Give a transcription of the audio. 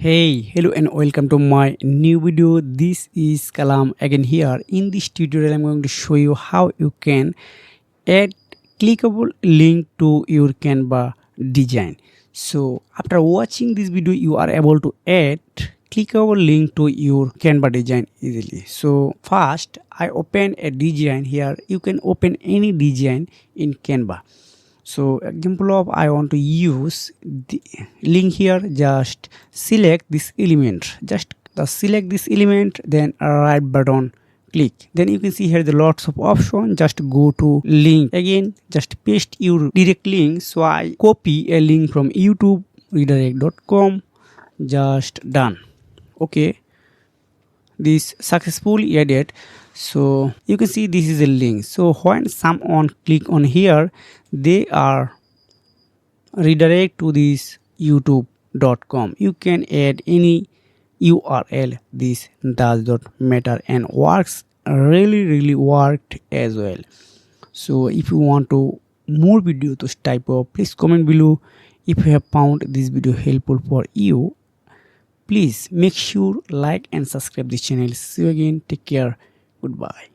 Hey, hello and welcome to my new video. This is Kalam again here. In this tutorial, I'm going to show you how you can add clickable link to your Canva design. So after watching this video, you are able to add clickable link to your Canva design easily. So first, I open a design here. You can open any design in Canva. So example of I want to use the link here, just select this element, just select this element, then a right button click, then you can see here the lots of options. Just go to link again, just paste your direct link. So I copy a link from YouTube redirect.com, just done. Okay, this successfully added. So you can see this is a link. So when someone click on here, they are redirect to this youtube.com. You can add any URL. This does not matter and works really worked as well. So if you want to more video to type of, please comment below. If you have found this video helpful for you, please make sure like and subscribe this channel. See you again. Take care. Goodbye.